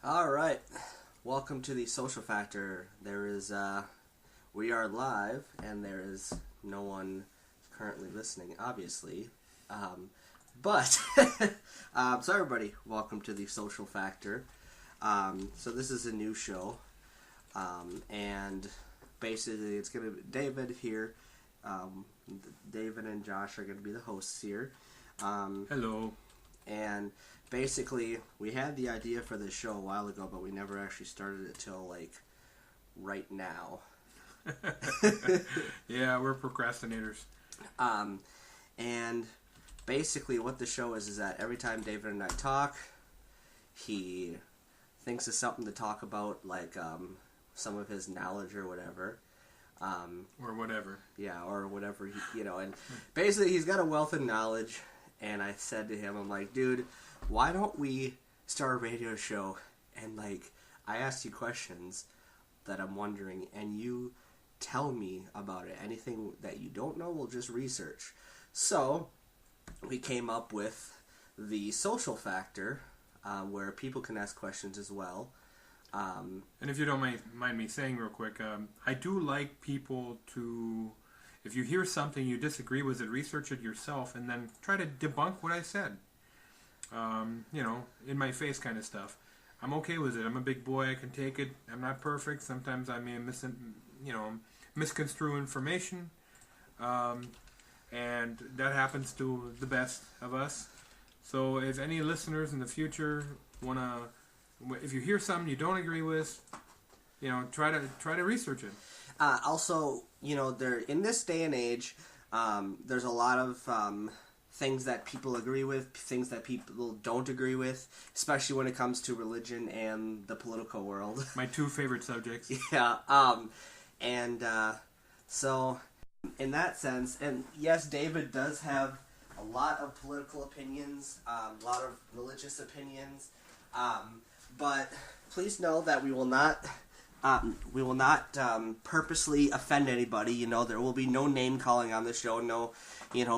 All right, welcome to the Social Factor. We are live, and there is no one currently listening, obviously. But so everybody, welcome to the Social Factor. So this is a new show, and basically it's gonna be David here. David and Josh are gonna be the hosts here. Hello. And basically, we had the idea for this show a while ago, but we never actually started it till, right now. Yeah, we're procrastinators. And basically what the show is that every time David and I talk, he thinks of something to talk about, some of his knowledge or whatever. Or whatever. Yeah, or whatever, and basically he's got a wealth of knowledge. And I said to him, I'm like, dude, why don't we start a radio show and, I ask you questions that I'm wondering, and you tell me about it. Anything that you don't know, we'll just research. So, we came up with the Social Factor, where people can ask questions as well. And if you don't mind me saying real quick, I do like people to... If you hear something you disagree with it, research it yourself and then try to debunk what I said. In my face kind of stuff. I'm okay with it. I'm a big boy. I can take it. I'm not perfect. Sometimes I may misconstrue information. And that happens to the best of us. So if any listeners in the future if you hear something you don't agree with, try to research it. Also, in this day and age, there's a lot of things that people agree with, things that people don't agree with, especially when it comes to religion and the political world. My two favorite subjects. Yeah. So, in that sense, and yes, David does have a lot of political opinions, a lot of religious opinions, but please know that we will not purposely offend anybody. There will be no name calling on the show. No,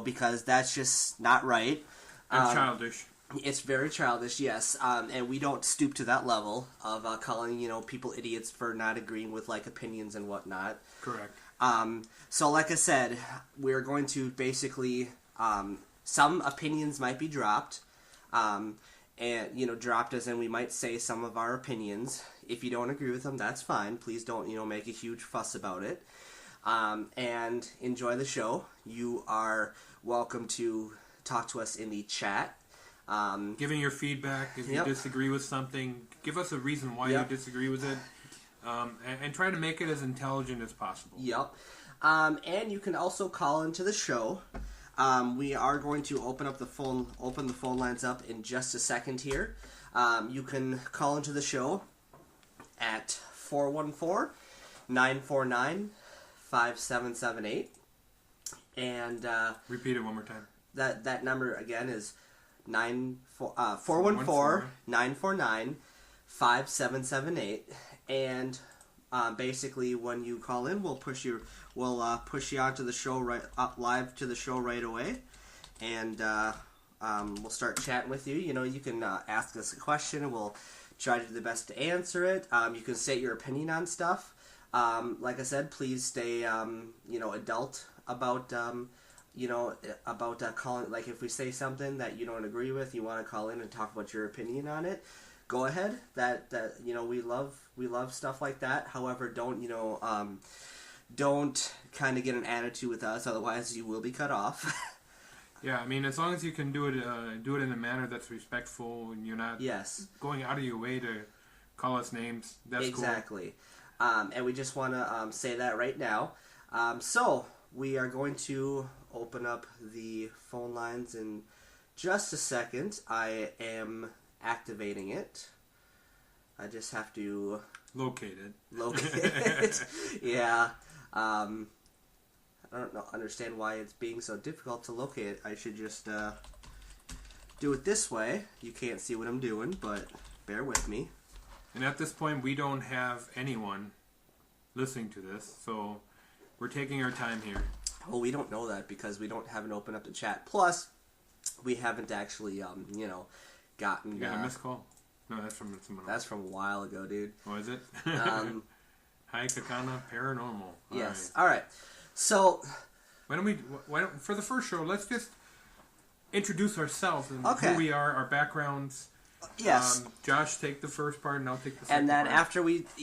because that's just not right. And childish. It's very childish, yes. And we don't stoop to that level of calling people idiots for not agreeing with opinions and whatnot. Correct. So like I said, we're going to basically some opinions might be dropped. And, dropped as in we might say some of our opinions. If you don't agree with them, that's fine. Please don't, make a huge fuss about it. And enjoy the show. You are welcome to talk to us in the chat. Giving your feedback. If you disagree with something, give us a reason why you disagree with it. And try to make it as intelligent as possible. Yep. And you can also call into the show. We are going to open the phone lines up in just a second here. You can call into the show at 414-949-5778. And repeat it one more time. That number again is 414-949-5778. And basically, when you call in, we'll push you onto the show live to the show right away, and we'll start chatting with you. You can ask us a question, and we'll try to do the best to answer it. You can state your opinion on stuff. Like I said, please stay adult about calling. Like if we say something that you don't agree with, you want to call in and talk about your opinion on it. Go ahead. That we love stuff like that. However, don't kind of get an attitude with us, otherwise you will be cut off. Yeah, as long as you can do it in a manner that's respectful and you're not going out of your way to call us names. That's exactly. Cool. And we just want to say that right now. So we are going to open up the phone lines in just a second. I am activating it. I just have to locate it. Yeah. I don't understand why it's being so difficult to locate it. I should just do it this way. You can't see what I'm doing, but bear with me. And at this point, we don't have anyone listening to this, so we're taking our time here. Well, we don't know that because we haven't opened up the chat. Plus, we haven't actually, gotten... You got a missed call. No, that's from someone else. That's from a while ago, dude. Oh, is it? Um, Hi, Kakana Paranormal. Yes. All right. So, why don't for the first show, let's just introduce ourselves and Okay. who we are, our backgrounds. yes. Josh, take the first part, and I'll take the second. And then part.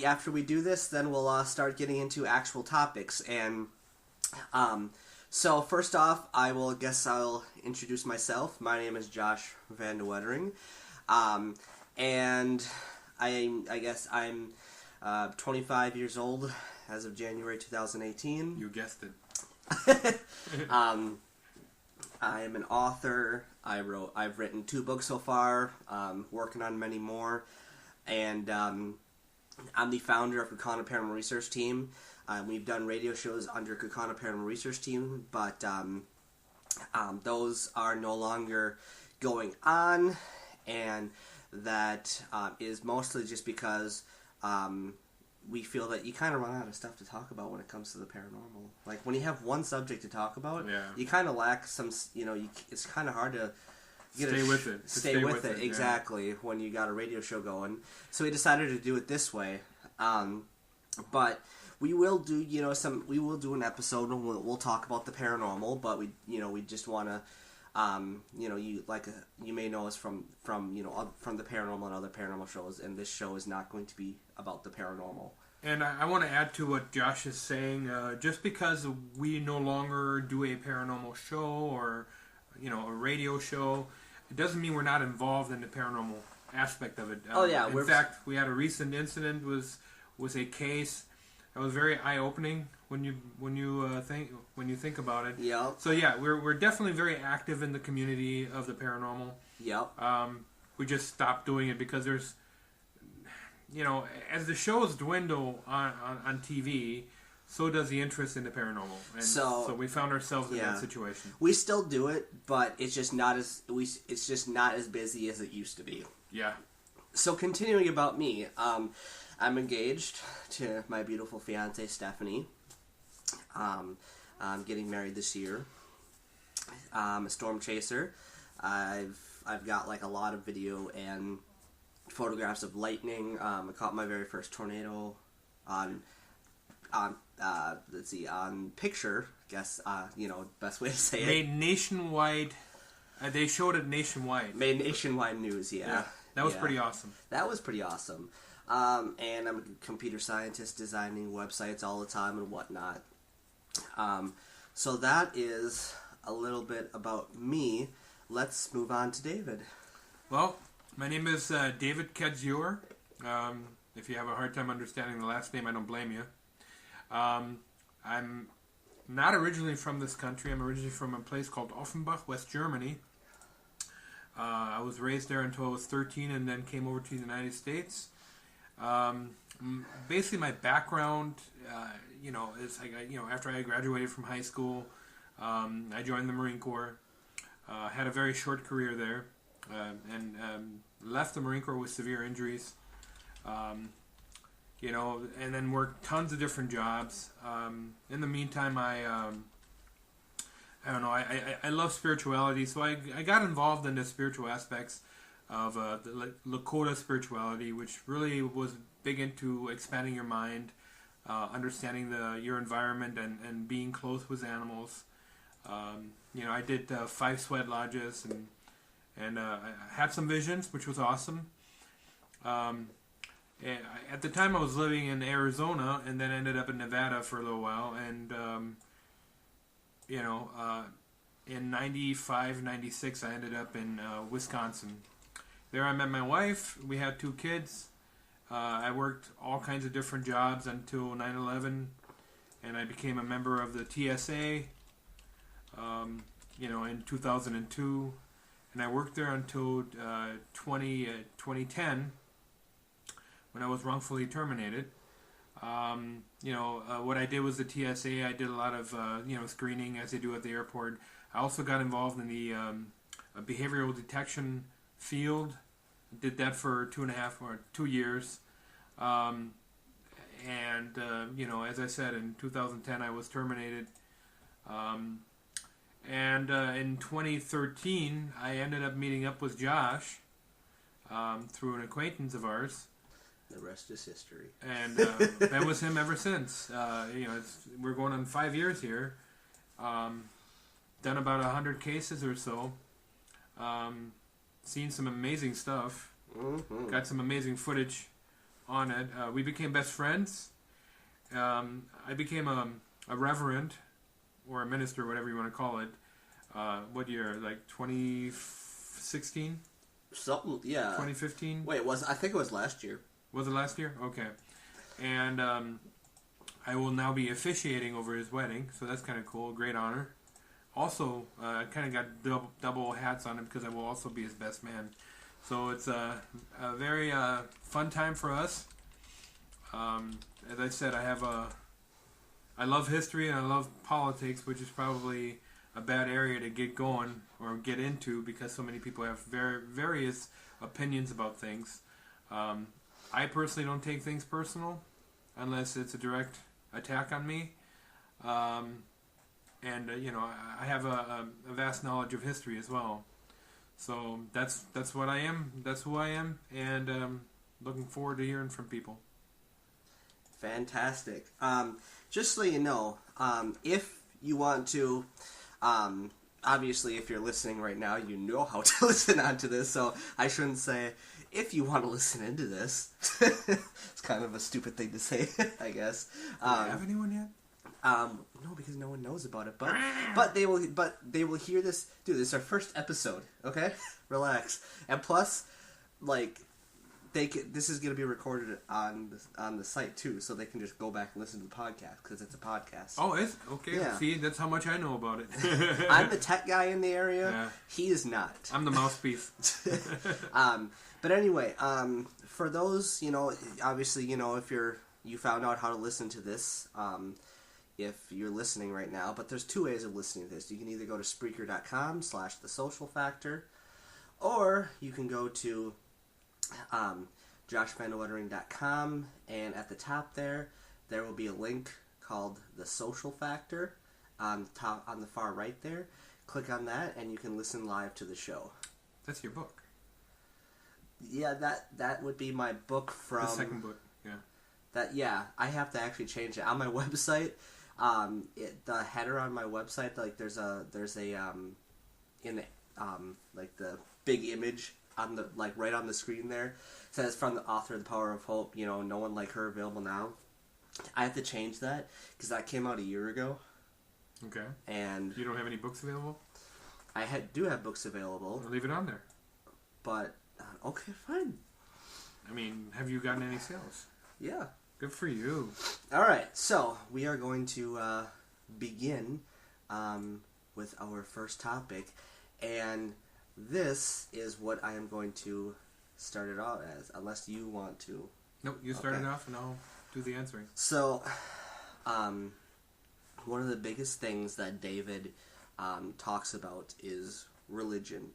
after we do this, then we'll start getting into actual topics. And so first off, I'll introduce myself. My name is Josh Van de Wettering, and I'm 25 years old as of January 2018. You guessed it. I am an author. I've written 2 books so far, working on many more, and I'm the founder of Kakana Paranormal Research Team. We've done radio shows under Kakana Paranormal Research Team, but those are no longer going on, and that is mostly just because we feel that you kind of run out of stuff to talk about when it comes to the paranormal. Like, when you have one subject to talk about, you kind of lack some, it's kind of hard to Stay with it. Stay with it, exactly, when you got a radio show going. So we decided to do it this way. But we will do, we will do an episode and we'll talk about the paranormal, but we just want to, you may know us from the paranormal and other paranormal shows, and this show is not going to be about the paranormal. And I want to add to what Josh is saying. Just because we no longer do a paranormal show or, a radio show, it doesn't mean we're not involved in the paranormal aspect of it. In fact, we had a recent incident was a case that was very eye-opening when you think about it. Yep. So yeah, we're definitely very active in the community of the paranormal. Yep. We just stopped doing it because there's, as the shows dwindle on TV, so does the interest in the paranormal, and so we found ourselves in that situation. We still do it, but it's just not as busy as it used to be. Yeah. So continuing about me, I'm engaged to my beautiful fiancée Stephanie. I'm getting married this year. I'm a storm chaser. I've got like a lot of video and photographs of lightning. I caught my very first tornado on picture. I guess best way to say it. Made nationwide. They showed it nationwide. Made nationwide news. Yeah. That was pretty awesome. That was pretty awesome. And I'm a computer scientist, designing websites all the time and whatnot. So that is a little bit about me. Let's move on to David. Well, my name is David Kedzior. If you have a hard time understanding the last name, I don't blame you. I'm not originally from this country. I'm originally from a place called Offenbach, West Germany. I was raised there until I was 13 and then came over to the United States. Basically, my background, is like, after I graduated from high school, I joined the Marine Corps. Had a very short career there, and left the Marine Corps with severe injuries. And then worked tons of different jobs. In the meantime, I love spirituality, so I got involved in the spiritual aspects of the Lakota spirituality, which really was big into expanding your mind, understanding your environment, and being close with animals. I did 5 sweat lodges, and I had some visions, which was awesome. At the time, I was living in Arizona, and then ended up in Nevada for a little while, and in 95, 96, I ended up in Wisconsin. There I met my wife. We had 2 kids. I worked all kinds of different jobs until 9/11, and I became a member of the TSA, in 2002. And I worked there until 2010, when I was wrongfully terminated. What I did was the TSA. I did a lot of, screening, as they do at the airport. I also got involved in the behavioral detection field. Did that for 2.5 or 2 years. As I said, in 2010 I was terminated. In 2013 I ended up meeting up with Josh. through an acquaintance of ours. The rest is history. And been with him ever since. We're going on 5 years here. Done about 100 cases or so. Seen some amazing stuff. Mm-hmm. Got some amazing footage on it. We became best friends. I became a reverend or a minister, whatever you want to call it. What year? Like 2016? Something, yeah. 2015? Wait, I think it was last year. Was it last year? Okay. And I will now be officiating over his wedding, so that's kind of cool. Great honor. Also, I kind of got double hats on him because I will also be his best man. So it's a very fun time for us. As I said, I love history and I love politics, which is probably a bad area to get going or get into because so many people have various opinions about things. I personally don't take things personal unless it's a direct attack on me. I have a vast knowledge of history as well. So that's what I am. That's who I am, and looking forward to hearing from people. Fantastic. Just so you know, if you want to, obviously if you're listening right now, you know how to listen onto this, so I shouldn't say if you want to listen into this. It's kind of a stupid thing to say, I guess. Do we have anyone yet? No, because no one knows about it. But they will hear this. Dude, this is our first episode. Okay, relax. And plus, like, this is gonna be recorded on the site too, so they can just go back and listen to the podcast because it's a podcast. Oh, it's okay. Yeah. See, that's how much I know about it. I'm the tech guy in the area. Yeah. He is not. I'm the mouthpiece. But anyway, for those, obviously, if you found out how to listen to this, if you're listening right now, but there's two ways of listening to this. You can either go to Spreaker.com/thesocialfactor, or you can go to joshvandewettering.com, and at the top there will be a link called The Social Factor on the far right there. Click on that, and you can listen live to the show. That's your book. Yeah, that would be my book from... The second book, yeah. I have to actually change it. On my website, the header on my website, like there's a like the big image on the, like, right on the screen there, says from the author of The Power of Hope, no one like her available now. I have to change that because that came out a year ago. Okay. And you don't have any books available? I do have books available. Or leave it on there. But okay, fine. I mean, have you gotten any sales? Yeah. Good for you. All right, so we are going to begin with our first topic, and this is what I am going to start it out as, unless you want to. Nope, you start it off and I'll do the answering. So, one of the biggest things that David talks about is religion,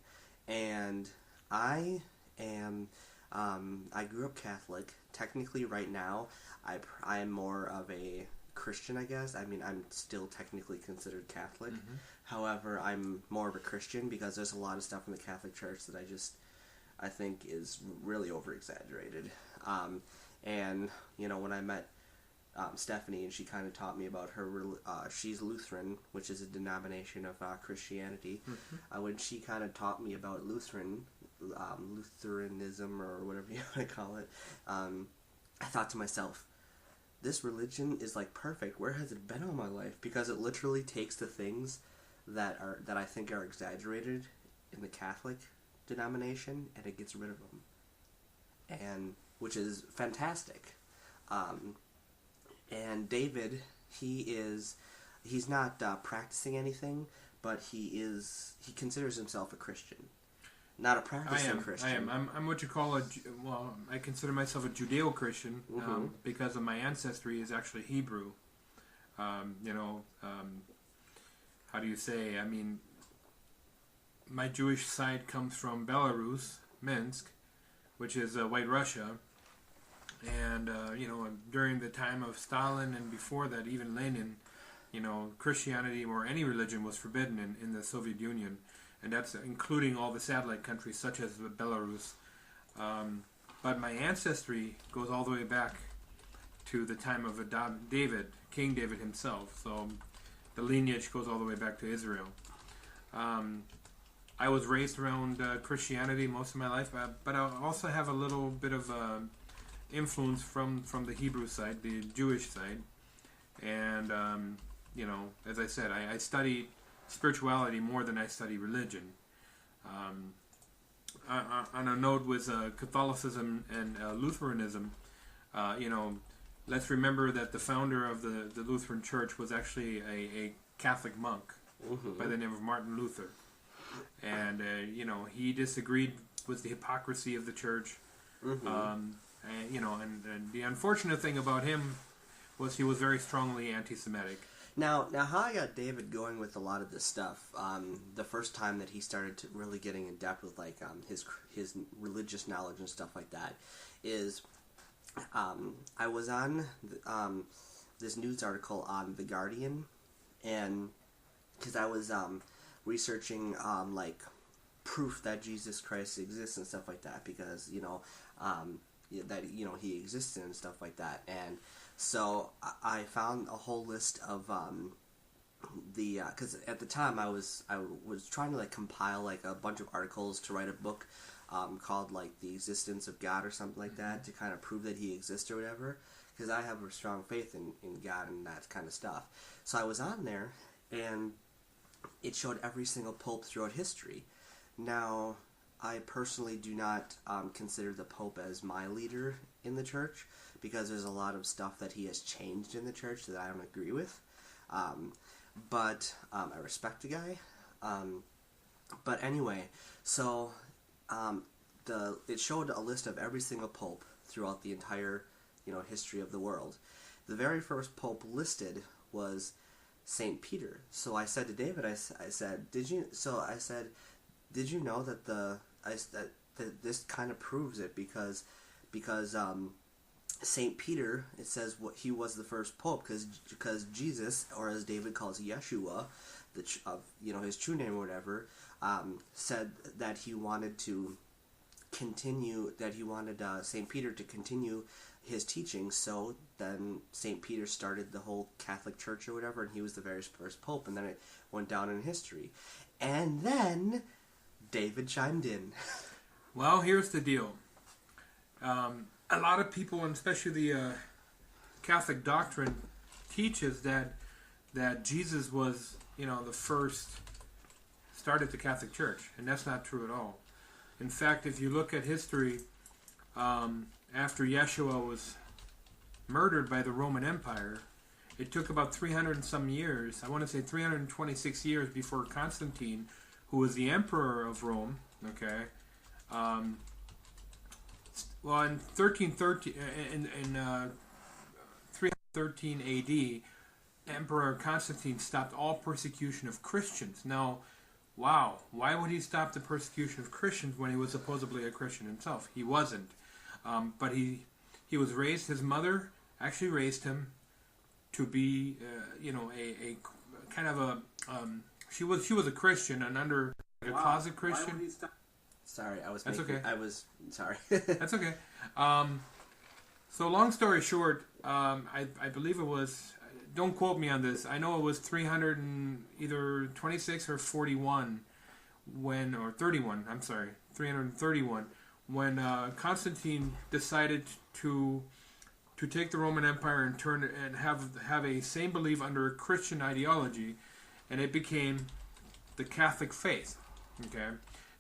and I grew up Catholic. Technically, right now, I am more of a Christian, I guess. I mean, I'm still technically considered Catholic. Mm-hmm. However, I'm more of a Christian because there's a lot of stuff in the Catholic Church that I think is really over-exaggerated. And, when I met Stephanie, and she kind of taught me about her, she's Lutheran, which is a denomination of Christianity. Mm-hmm. When she kind of taught me about Lutheranism, or whatever you want to call it, I thought to myself, this religion is like perfect. Where has it been all my life? Because it literally takes the things that I think are exaggerated in the Catholic denomination, and it gets rid of them, and which is fantastic. And David, he's not practicing anything, but he considers himself a Christian. Not a practicing Christian. I am. I'm what you call I consider myself a Judeo-Christian, mm-hmm. Because of my ancestry is actually Hebrew. How do you say? I mean, my Jewish side comes from Belarus, Minsk, which is White Russia. And, during the time of Stalin and before that, even Lenin, Christianity or any religion was forbidden in the Soviet Union. And that's including all the satellite countries such as Belarus. But my ancestry goes all the way back to the time of David, King David himself. So the lineage goes all the way back to Israel. I was raised around Christianity most of my life, but I also have a little bit of influence from the Hebrew side, the Jewish side. And, as I said, I study spirituality more than I study religion. On a note with Catholicism and Lutheranism, let's remember that the founder of the Lutheran Church was actually a Catholic monk by the name of Martin Luther. And, he disagreed with the hypocrisy of the church. And the unfortunate thing about him was he was very strongly anti-Semitic. Now, how I got David going with a lot of this stuff, the first time that he started to really getting in depth with his religious knowledge and stuff like that, is I was on this news article on The Guardian, and because I was researching proof that Jesus Christ exists and stuff like that, because that he existed and stuff like that, and so I found a whole list of because at the time I was trying to compile a bunch of articles to write a book called The Existence of God or something like that, to kind of prove that he exists or whatever, because I have a strong faith in God and that kind of stuff. So I was on there, and it showed every single pope throughout history. Now, I personally do not consider the Pope as my leader in the church, because there's a lot of stuff that he has changed in the church that I don't agree with. But I respect the guy. But anyway, so it showed a list of every single pope throughout the entire history of the world. The very first pope listed was Saint Peter. So I said to David, I said, did you know that that this kind of proves it, because Saint Peter, it says he was the first pope, because Jesus, or as David calls Yeshua, his true name or whatever, said that he wanted to continue, that he wanted Saint Peter to continue his teaching. So then Saint Peter started the whole Catholic Church or whatever, and he was the very first pope, and then it went down in history. And then David chimed in. Well, here's the deal. A lot of people, and especially the Catholic doctrine, teaches that Jesus was, the first started the Catholic Church, and that's not true at all. In fact, if you look at history, after Yeshua was murdered by the Roman Empire, it took about 300 and some years, I want to say 326 years, before Constantine, who was the emperor of Rome, okay, well, in 313 AD, Emperor Constantine stopped all persecution of Christians. Now, wow, why would he stop the persecution of Christians when he was supposedly a Christian himself? He wasn't. But he was raised, his mother actually raised him to be, a kind of a, she was a Christian, and under a closet Christian. Sorry, That's okay. Sorry. That's okay. So long story short, I believe it was, don't quote me on this, I know it was 326 or 41 or 31, I'm sorry, 331, when Constantine decided to take the Roman Empire and turn it and have a same belief under a Christian ideology, and it became the Catholic faith. Okay,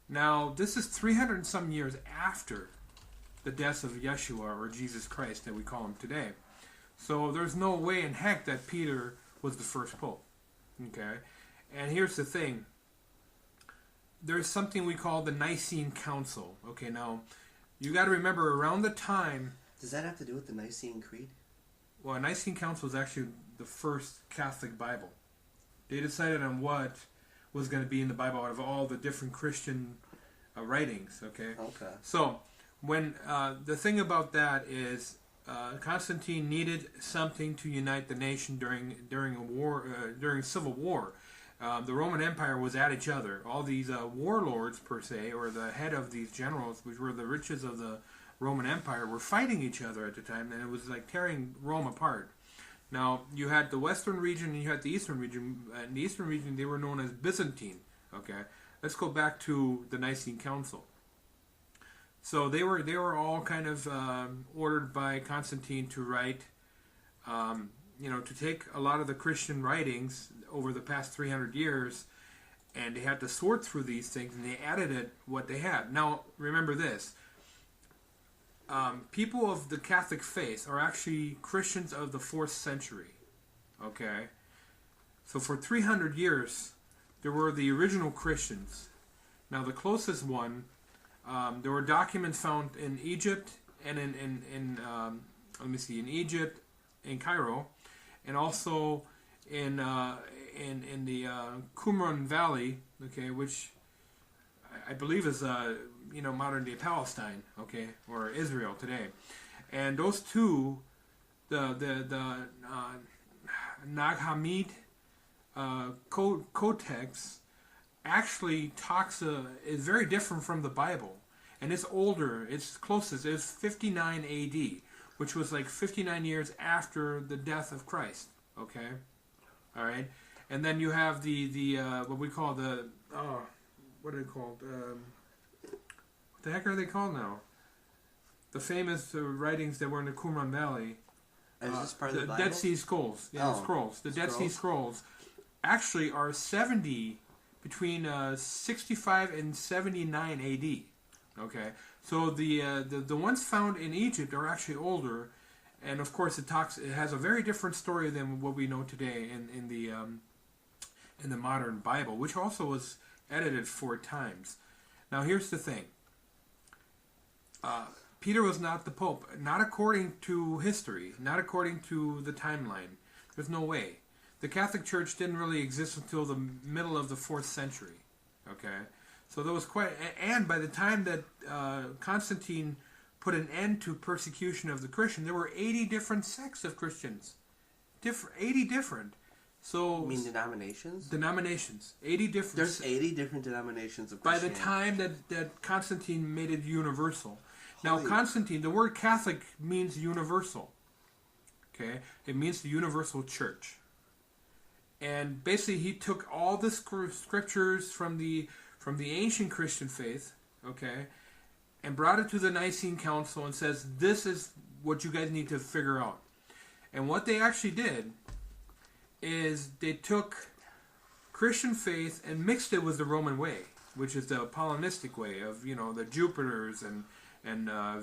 now this is 300 and some years after the death of Yeshua, or Jesus Christ that we call him today. So there's no way in heck that Peter was the first pope. Okay, and here's the thing. There's something we call the Nicene Council. Okay, now you got to remember, around the time. Does that have to do with the Nicene Creed? Well, a Nicene Council was actually the first Catholic Bible. They decided on what was going to be in the Bible out of all the different Christian writings. Okay. Okay. So when the thing about that is, Constantine needed something to unite the nation during a war, during civil war. the Roman Empire was at each other. All these warlords, per se, or the head of these generals, which were the riches of the Roman Empire, were fighting each other at the time, and it was like tearing Rome apart. Now, you had the western region and you had the eastern region. In the eastern region, they were known as Byzantine. Okay, let's go back to the Nicene Council. So they were all kind of ordered by Constantine to write, to take a lot of the Christian writings over the past 300 years, and they had to sort through these things, and they added it what they had. Now, remember this. People of the Catholic faith are actually Christians of the 4th century. Okay? So for 300 years, there were the original Christians. Now, the closest one, there were documents found in Egypt and in Egypt, in Cairo, and also in the Qumran Valley, okay, which I believe is modern day Palestine, okay, or Israel today. And those two, the Nag Hammadi Codex actually is very different from the Bible, and it's older. It's closest. It's 59 A.D., which was like 59 years after the death of Christ. Okay, all right. And then you have the what we call what are they called? What the heck are they called now? The famous writings that were in the Qumran Valley. Is this part of the Bible? Dead Sea Scrolls. Yeah, scrolls. The Dead Sea Scrolls actually are between 65 and 79 A.D. Okay, so the ones found in Egypt are actually older, and of course it has a very different story than what we know today in the modern Bible, which also was edited 4 times. Now here's the thing. Peter was not the Pope, not according to history, not according to the timeline. There's no way. The Catholic Church didn't really exist until the middle of the 4th century. Okay, so there was and by the time that Constantine put an end to persecution of the Christian, there were 80 different sects of Christians. 80 different. So you mean denominations? Denominations. 80 different. There's 80 different denominations of Christianity. By the time that Constantine made it universal. Now, Constantine, the word Catholic means universal. Okay? It means the universal church. And basically, he took all the scriptures from the ancient Christian faith, okay, and brought it to the Nicene Council and says, this is what you guys need to figure out. And what they actually did is they took Christian faith and mixed it with the Roman way, which is the Apollonistic way of, the Jupiters and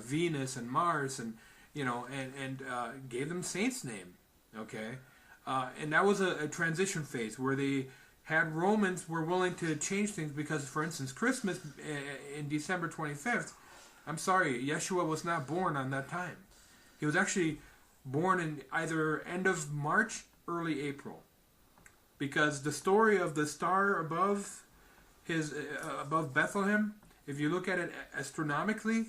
Venus and Mars and gave them saints' name, okay? And that was a transition phase where they had Romans were willing to change things because, for instance, Christmas in December 25th, I'm sorry, Yeshua was not born on that time. He was actually born in either end of March, early April. Because the story of the star above Bethlehem, if you look at it astronomically,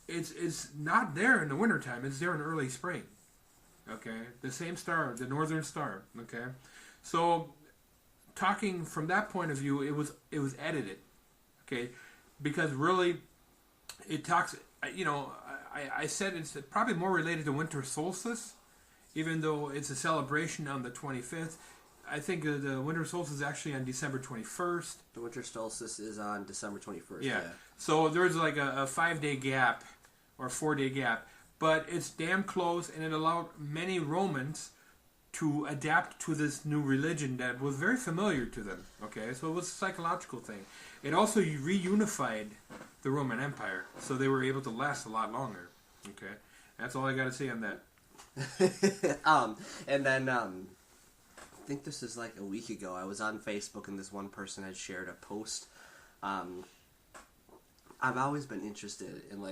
it's not there in the wintertime. It's there in early spring. Okay, the same star, the northern star. Okay, so talking from that point of view, it was edited. Okay, because really, it talks. I said it's probably more related to winter solstice, even though it's a celebration on the 25th. I think the winter solstice is actually on December 21st. The winter solstice is on December 21st. Yeah. So there's like a 5-day gap or a 4-day gap. But it's damn close, and it allowed many Romans to adapt to this new religion that was very familiar to them. Okay, so it was a psychological thing. It also reunified the Roman Empire, so they were able to last a lot longer. Okay, that's all I got to say on that. And then I think this is like a week ago. I was on Facebook, and this one person had shared a post. I've always been interested in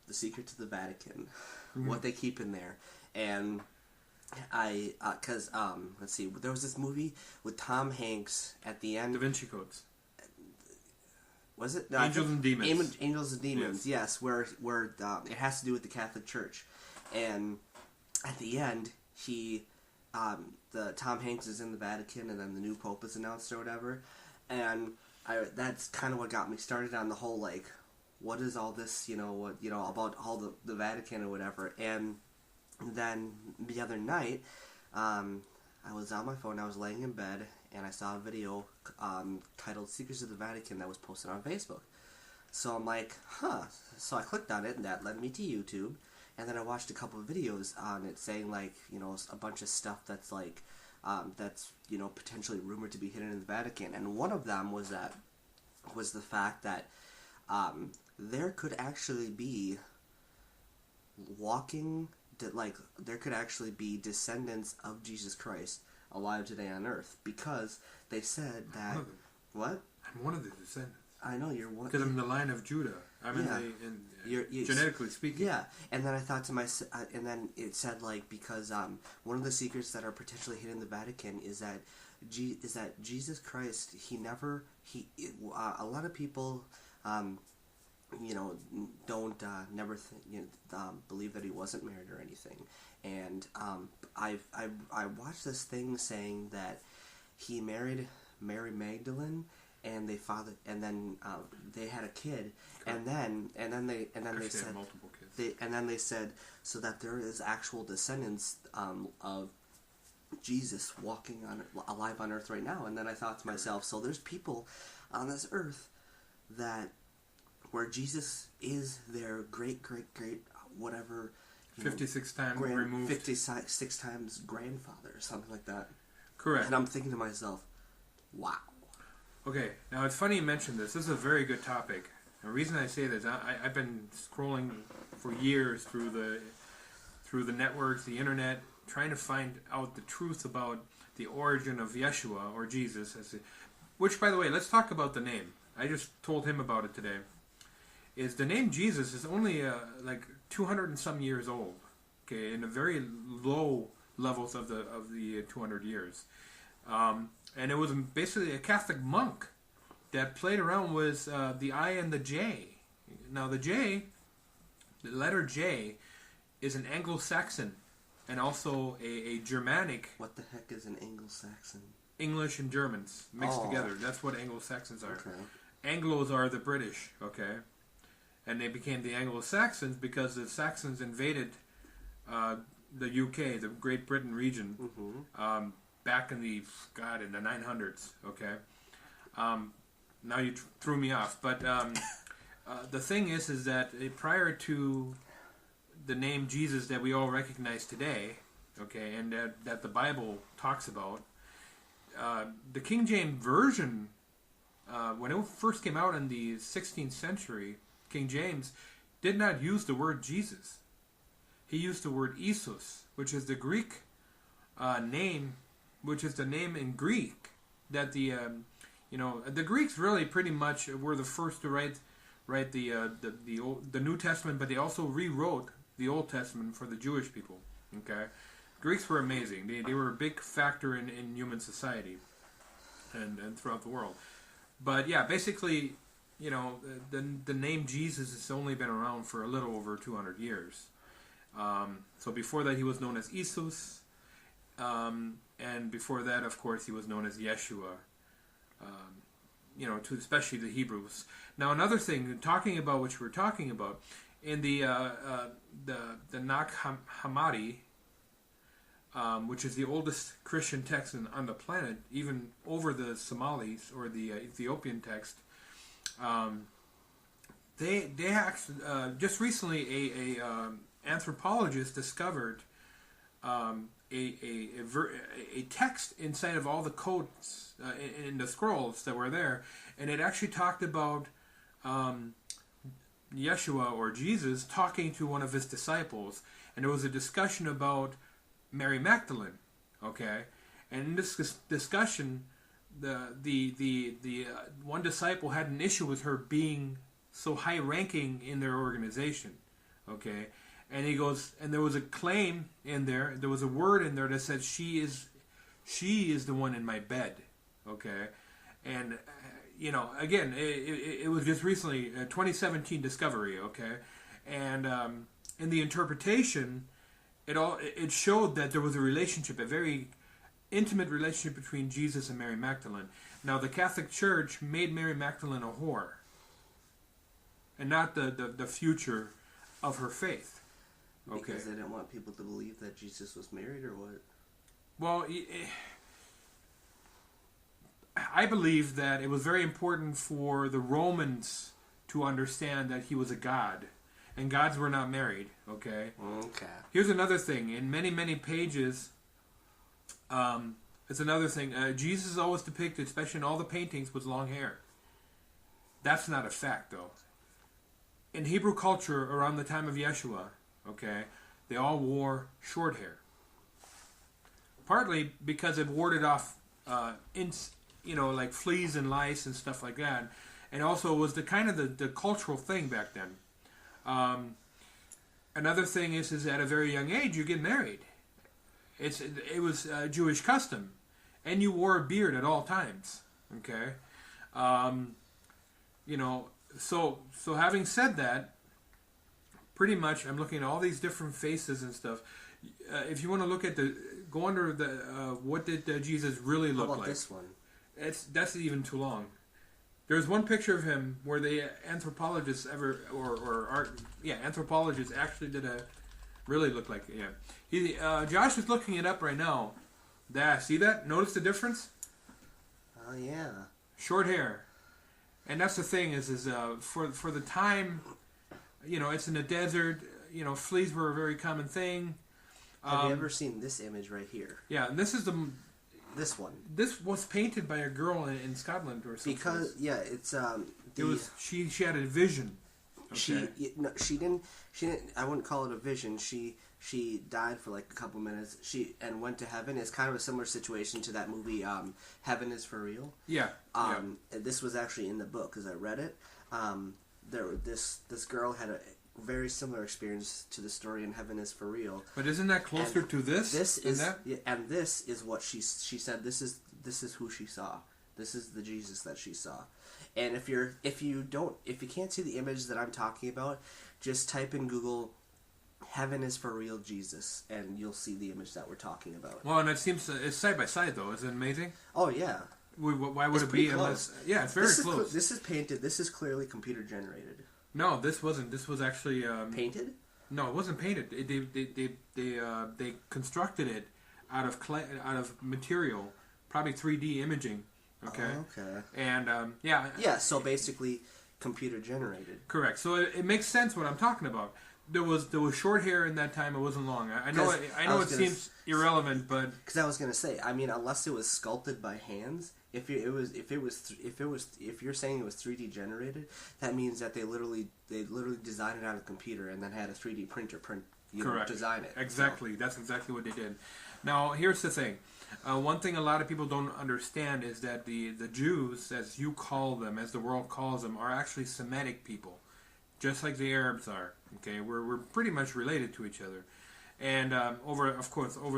the secret to the Vatican, what they keep in there, and let's see, there was this movie with Tom Hanks at the end. Da Vinci Codes. Was it? No, Angels and Demons. Angels and Demons, yes, where it has to do with the Catholic Church, and at the end he the Tom Hanks is in the Vatican, and then the new Pope is announced or whatever, and that's kind of what got me started on the whole like, what is all this, about all the Vatican or whatever. And then the other night, I was on my phone, I was laying in bed, and I saw a video titled "Secrets of the Vatican" that was posted on Facebook. So I'm like, huh. So I clicked on it, and that led me to YouTube. And then I watched a couple of videos on it saying, like, a bunch of stuff that's, like, potentially rumored to be hidden in the Vatican. And one of them was the fact that there could actually be there could actually be descendants of Jesus Christ alive today on Earth. Because they said that... What? I'm one of the descendants. I know, you're one... Because I'm in the line of Judah. I'm genetically speaking. Yeah, and then I thought to myself... and then it said, like, because one of the secrets that are potentially hidden in the Vatican is that Jesus Christ, a lot of people, don't believe that he wasn't married or anything. And I watched this thing saying that he married Mary Magdalene, and they had a kid, okay. and then they said multiple kids. They said so that there is actual descendants of Jesus walking alive on Earth right now. And then I thought to myself, so there's people on this earth where Jesus is their great whatever, 56 times removed, 56 times grandfather or something like that. Correct. And I'm thinking to myself, wow. Okay, now it's funny you mentioned this. This is a very good topic. The reason I say this, I've been scrolling for years through the networks, the internet, trying to find out the truth about the origin of Yeshua, or Jesus. Which, by the way, let's talk about the name. I just told him about it today. Is the name Jesus is only like 200 and some years old. Okay, in a very low levels of the 200 years. And it was basically a Catholic monk that played around with the I and the J. Now the letter J, is an Anglo-Saxon and also a Germanic. What the heck is an Anglo-Saxon? English and Germans mixed together. That's what Anglo-Saxons are. Okay. Anglos are the British, okay? And they became the Anglo-Saxons because the Saxons invaded the UK, the Great Britain region, back in the 900s, okay? Now you threw me off. But the thing is that prior to the name Jesus that we all recognize today, okay, and that the Bible talks about, the King James Version, when it first came out in the 16th century, King James did not use the word Jesus. He used the word Isus, which is the Greek name, which is the name in Greek that the Greeks really pretty much were the first to write the New Testament, but they also rewrote the Old Testament for the Jewish people. Okay, Greeks were amazing. They were a big factor in human society and throughout the world. But yeah, basically, the name Jesus has only been around for a little over 200 years. So before that, he was known as Isus, and before that, of course, he was known as Yeshua. To especially the Hebrews. Now, another thing, talking about what you were talking about, in the Nag Hammadi, which is the oldest Christian text on the planet, even over the Somalis or the Ethiopian text, they actually just recently a anthropologist discovered a text inside of all the codes in the scrolls that were there, and it actually talked about Yeshua or Jesus talking to one of his disciples, and there was a discussion about Mary Magdalene, okay, and in this discussion, the one disciple had an issue with her being so high ranking in their organization, okay. And he goes, and there was a claim in there. There was a word in there that said, "She is the one in my bed." Okay, and again, it was just recently a 2017 discovery. Okay, and in the interpretation, it showed that there was a relationship, a very intimate relationship between Jesus and Mary Magdalene. Now, the Catholic Church made Mary Magdalene a whore, and not the future of her faith. Okay. Because they didn't want people to believe that Jesus was married, or what? Well, I believe that it was very important for the Romans to understand that he was a god, and gods were not married. Okay. Okay. Here's another thing. In many, many pages, it's another thing. Jesus is always depicted, especially in all the paintings, with long hair. That's not a fact, though. In Hebrew culture, around the time of Yeshua, okay, they all wore short hair. Partly because it warded off, like fleas and lice and stuff like that, and also was the kind of the cultural thing back then. Another thing is at a very young age you get married. It was a Jewish custom, and you wore a beard at all times. Okay, So having said that, pretty much I'm looking at all these different faces and stuff. If you want to look at go under the what did Jesus really look like? How about this one? That's even too long. There's one picture of him where the anthropologists anthropologists actually did really look like Josh is looking it up right now. See that? Notice the difference? Oh yeah. Short hair. And that's the thing is for the time, it's in the desert. Fleas were a very common thing. Have you ever seen this image right here? Yeah, and this is this one. This was painted by a girl in Scotland or something. Because it's it was she had a vision. Okay. She didn't. I wouldn't call it a vision. She died for like a couple minutes. And went to heaven. It's kind of a similar situation to that movie, Heaven is for Real. Yeah. This was actually in the book because I read it. This girl had a very similar experience to the story in Heaven is for Real. But isn't that closer to this? This is what she said. This is who she saw. This is the Jesus that she saw. And if you can't see the image that I'm talking about, just type in Google Heaven is for Real Jesus, and you'll see the image that we're talking about. Well, and it seems it's side by side though. Isn't it amazing? Oh yeah. Why would it be unless? Yeah, it's very close. This is painted. This is clearly computer generated. No, this wasn't. This was actually painted. No, it wasn't painted. They constructed it out of material, probably 3D imaging. Okay. Oh, okay. And Yeah. So basically, computer generated. Correct. So it makes sense what I'm talking about. There was short hair in that time. It wasn't long. I know it seems irrelevant, but because I was gonna say, I mean, unless it was sculpted by hands. If you're saying it was 3D generated, that means that they literally designed it on a computer and then had a 3D printer design it. Exactly, so. That's exactly what they did. Now here's the thing. One thing a lot of people don't understand is that the Jews, as you call them, as the world calls them, are actually Semitic people, just like the Arabs are. Okay, we're pretty much related to each other, and over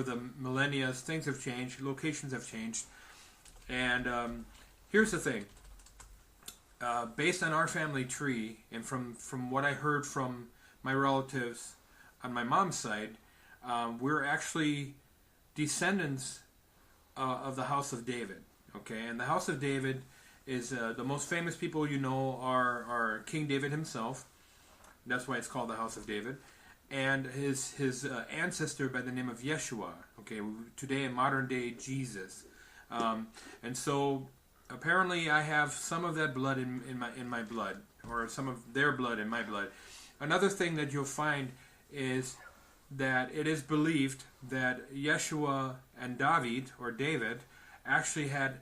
the millennia, things have changed, locations have changed. And here's the thing. Based on our family tree, and from what I heard from my relatives on my mom's side, we're actually descendants of the House of David. Okay, and the House of David is the most famous people are King David himself. That's why it's called the House of David. And his ancestor by the name of Yeshua. Okay, today in modern day Jesus. And so apparently I have some of that blood in my blood, or some of their blood in my blood. Another thing that you'll find is that it is believed that Yeshua and David actually had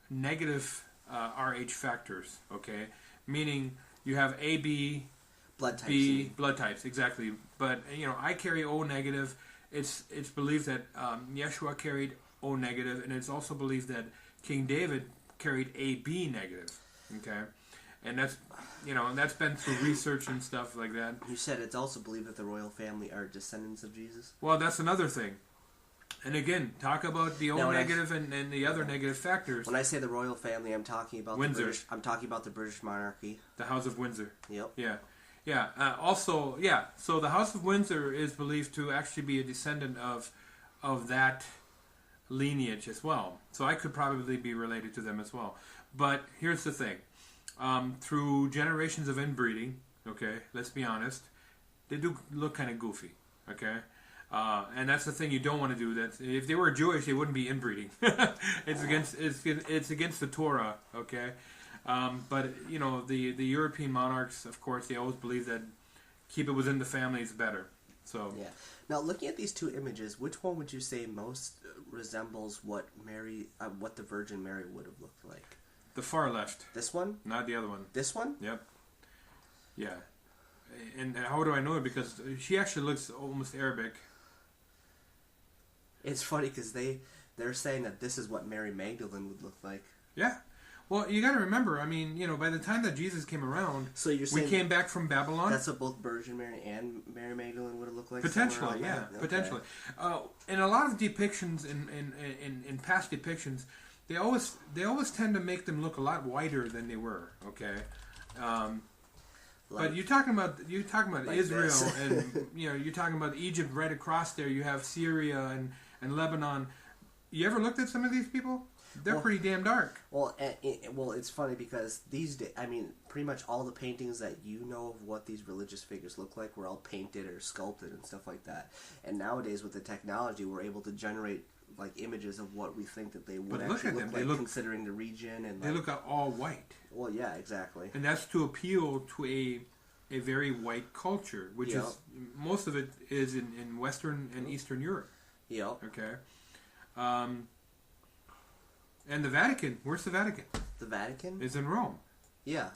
negative Rh factors. Okay, meaning you have AB blood types. B blood types, exactly. But I carry O negative. It's believed that Yeshua carried O negative, and it's also believed that King David carried AB negative. Okay, and that's been through research and stuff like that. You said it's also believed that the royal family are descendants of Jesus. Well, that's another thing. And again, talk about the O negative and the other negative factors. When I say the royal family, I'm talking about Windsor. I'm talking about the British monarchy, the House of Windsor. Yep. Yeah, Yeah. Also, yeah. So the House of Windsor is believed to actually be a descendant of that lineage as well. So I could probably be related to them as well. But here's the thing: through generations of inbreeding, okay, let's be honest, they do look kind of goofy, okay. And that's the thing you don't want to do. That if they were Jewish, they wouldn't be inbreeding. It's against the Torah, okay. But you know the European monarchs, of course, they always believe that keep it within the family is better. So yeah. Now, looking at these two images, which one would you say most resembles what what the Virgin Mary would have looked like? the far left, This one? not the other one. This one? Yep. Yeah. And how do I know it? Because she actually looks almost Arabic. It's funny because they're saying that this is what Mary Magdalene would look like. Yeah. Well, you got to remember, I mean, you know, by the time that Jesus came around, So you're saying we came back from Babylon. that's what both Virgin Mary and Mary Magdalene would have looked like? Potentially, somewhere yeah, around that? Okay. potentially. In a lot of depictions, in past depictions, they always tend to make them look a lot whiter than they were. Okay, but you're talking about like Israel, this. and you know you're talking about Egypt right across there. You have Syria and Lebanon. You ever looked at some of these people? They're pretty damn dark. Well, it's funny because these days, I mean, pretty much all the paintings that you know of what these religious figures look like were all painted or sculpted and stuff like that. And nowadays, with the technology, we're able to generate like images of what we think that they would But look actually at look them. like, They look- considering the region and. They Like, look all white, well, yeah, exactly. and that's to appeal to a very white culture, which Yep. is most of it is in Western and Eastern Europe. Yep. Okay. And the Vatican, where's the Vatican? The Vatican. It's in Rome. Yeah.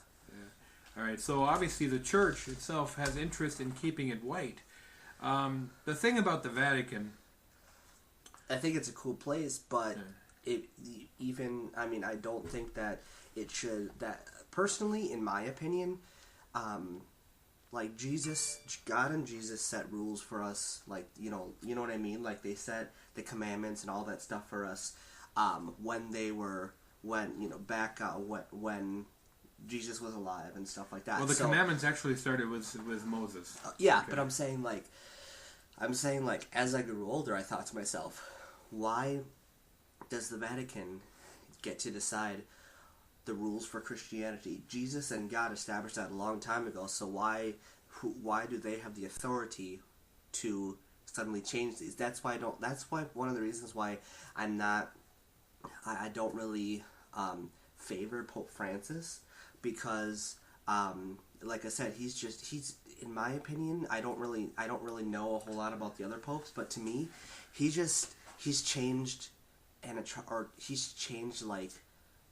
All right, so obviously the church itself has interest in keeping it white. The thing about the Vatican, I think it's a cool place, but I mean, I don't think that it should. That personally, in my opinion, like God and Jesus set rules for us. Like you know what I mean. Like they set the commandments and all that stuff for us. Back when Jesus was alive and stuff like that. well, the commandments actually started with Moses. Yeah, Okay. but I'm saying like, as I grew older, I thought to myself, why does the Vatican get to decide the rules for Christianity? Jesus and God established that a long time ago. So why do they have the authority to suddenly change these? That's why one of the reasons why I don't really favor Pope Francis, because like I said, he's in my opinion, I don't really know a whole lot about the other popes, but to me, he's changed he's changed like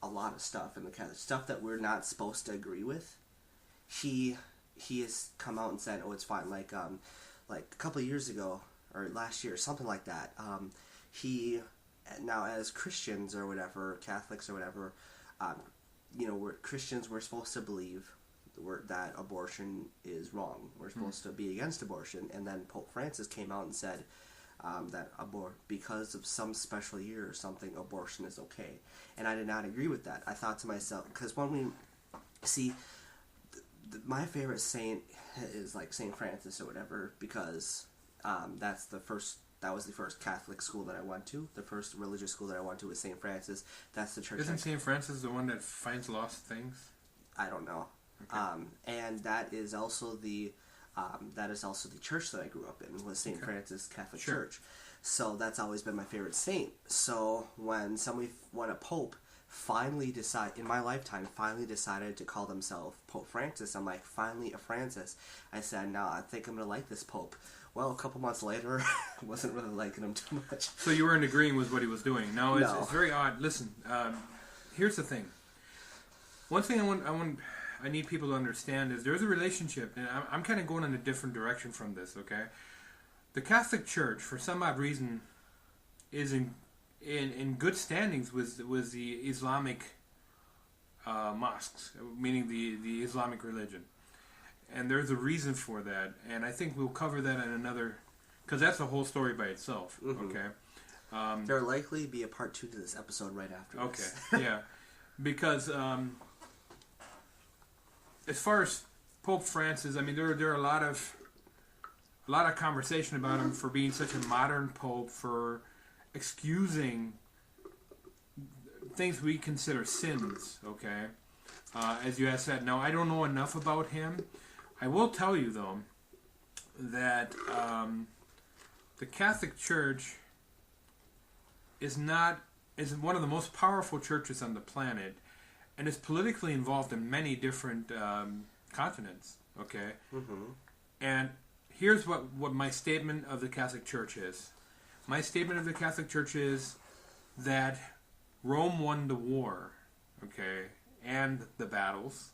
a lot of stuff in the Catholic stuff that we're not supposed to agree with. He has come out and said, "Oh, it's fine." Like a couple of years ago or last year, something like that. Now, as Christians or whatever, Catholics or whatever, we're Christians. We're supposed to believe that abortion is wrong. We're supposed to be against abortion. And then Pope Francis came out and said that because of some special year or something, abortion is okay. And I did not agree with that. I thought to myself, because when we see, my favorite saint is like Saint Francis or whatever, because that was the first Catholic school that I went to. The first religious school that I went to was St. Francis. That's the church. Isn't St. Francis the one that finds lost things? I don't know. Okay. And that is also the church that I grew up in, was St. Francis Catholic Church. So that's always been my favorite saint. So when a pope finally decided to call themselves Pope Francis, I'm like, finally a Francis. I said, no, I think I'm going to like this pope. Well, a couple months later, I wasn't really liking him too much. So you weren't agreeing with what he was doing. No, it's very odd. Listen, here's the thing. One thing I need people to understand is there's a relationship, and I'm kind of going in a different direction from this, okay? The Catholic Church, for some odd reason, is in good standings with the Islamic mosques, meaning the Islamic religion. And there's a reason for that, and I think we'll cover that in another, because that's a whole story by itself. Mm-hmm. Okay, there'll likely be a part 2 to this episode right after. Okay, yeah, because as far as Pope Francis, I mean, there are a lot of conversation about him for being such a modern pope, for excusing things we consider sins. Okay, as you have said. Now, I don't know enough about him. I will tell you though that the Catholic Church is one of the most powerful churches on the planet, and is politically involved in many different continents. Okay, and here's what my statement of the Catholic Church is. My statement of the Catholic Church is that Rome won the war, okay, and the battles.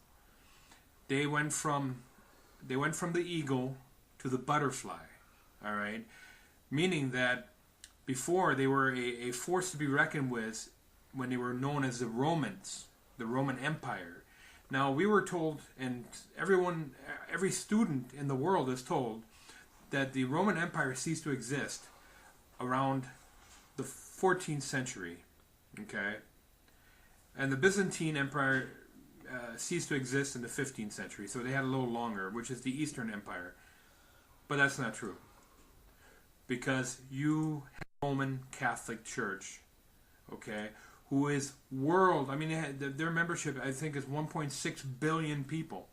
They went from the eagle to the butterfly, all right? Meaning that before they were a force to be reckoned with when they were known as the Romans, the Roman Empire. Now, we were told, and every student in the world is told, that the Roman Empire ceased to exist around the 14th century, okay? And the Byzantine Empire ceased to exist in the 15th century, so they had a little longer, which is the Eastern Empire. But that's not true. Because you have the Roman Catholic Church, okay, who is world, I mean, their membership, I think, is 1.6 billion people,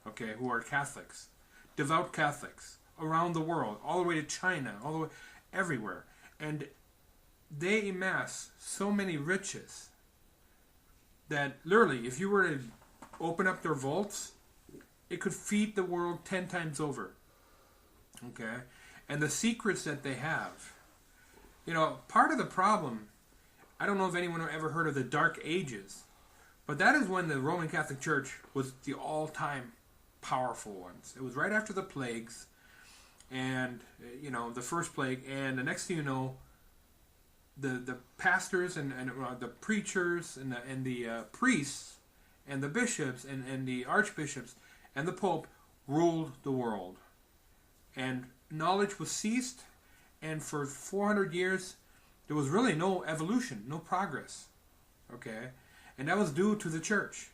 okay, who are Catholics, devout Catholics, around the world, all the way to China, all the way, everywhere. And they amass so many riches that literally, if you were to open up their vaults, it could feed the world 10 times over. Okay? And the secrets that they have, part of the problem, I don't know if anyone ever heard of the Dark Ages, but that is when the Roman Catholic Church was the all-time powerful ones. It was right after the plagues, and, the first plague, and the next thing you know, the pastors and the preachers and the priests and the bishops and the archbishops and the Pope ruled the world. And knowledge was ceased, and for 400 years, there was really no evolution, no progress. Okay? And that was due to the church.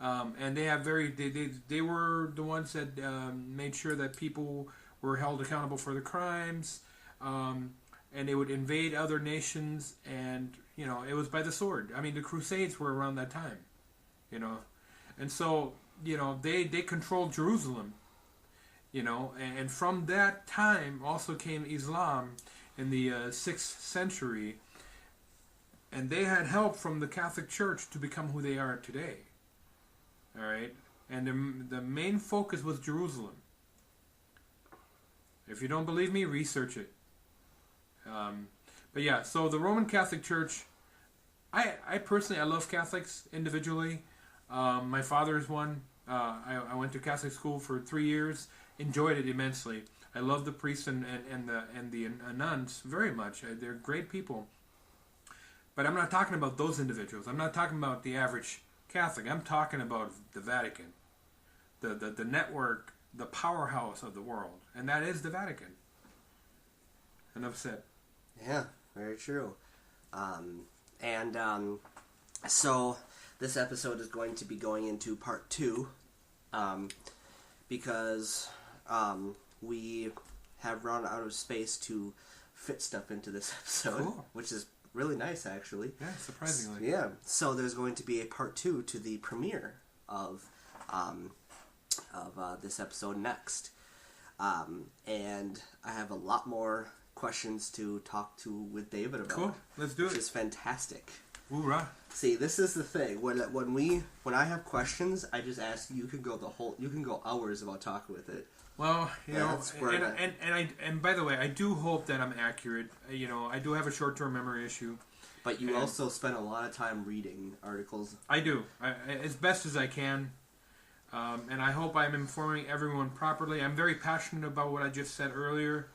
And they were the ones that made sure that people were held accountable for the crimes, and they would invade other nations, and it was by the sword. I mean, the Crusades were around that time, and so they controlled Jerusalem, and from that time also came Islam in the 6th century, and they had help from the Catholic Church to become who they are today. All right, and the main focus was Jerusalem. If you don't believe me, research it. But yeah, so the Roman Catholic Church, I personally, I love Catholics individually. My father is one. I went to Catholic school for 3 years, enjoyed it immensely. I love the priests and the nuns very much. They're great people. But I'm not talking about those individuals. I'm not talking about the average Catholic. I'm talking about the Vatican, the network, the powerhouse of the world, and that is the Vatican. Enough said. Yeah, very true. So this episode is going to be going into part 2, because we have run out of space to fit stuff into this episode, cool. Which is really nice, actually. Yeah, surprisingly. Yeah. So there's going to be a part 2 to the premiere of this episode next, and I have a lot more questions to talk with David about. Cool. Let's do it. Which is fantastic. Hoorah. See, this is the thing. When I have questions, I just ask. You can go hours about talking with it. Well, and by the way, I do hope that I'm accurate. I do have a short-term memory issue. But you also spend a lot of time reading articles. I do, as best as I can, and I hope I'm informing everyone properly. I'm very passionate about what I just said earlier,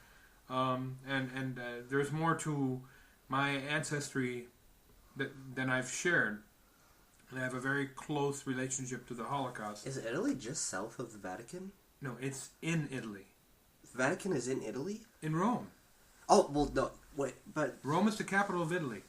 and there's more to my ancestry than I've shared. And I have a very close relationship to the Holocaust. Is Italy just south of the Vatican? No, it's in Italy. The Vatican is in Italy? In Rome. Oh, well, no, wait, but... Rome is the capital of Italy.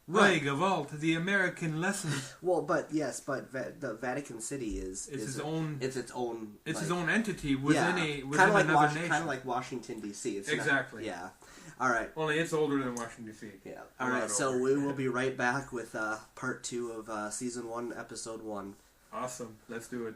Right. Gewalt, the American lesson. Well, but the Vatican City is its own. It's its own. It's like, its own entity within kind of like another nation. Kind of like Washington D.C. It's exactly. Not, yeah. All right. Only it's older than Washington D.C. Yeah. All right. So we will be right back with part 2 of season 1, episode 1. Awesome. Let's do it.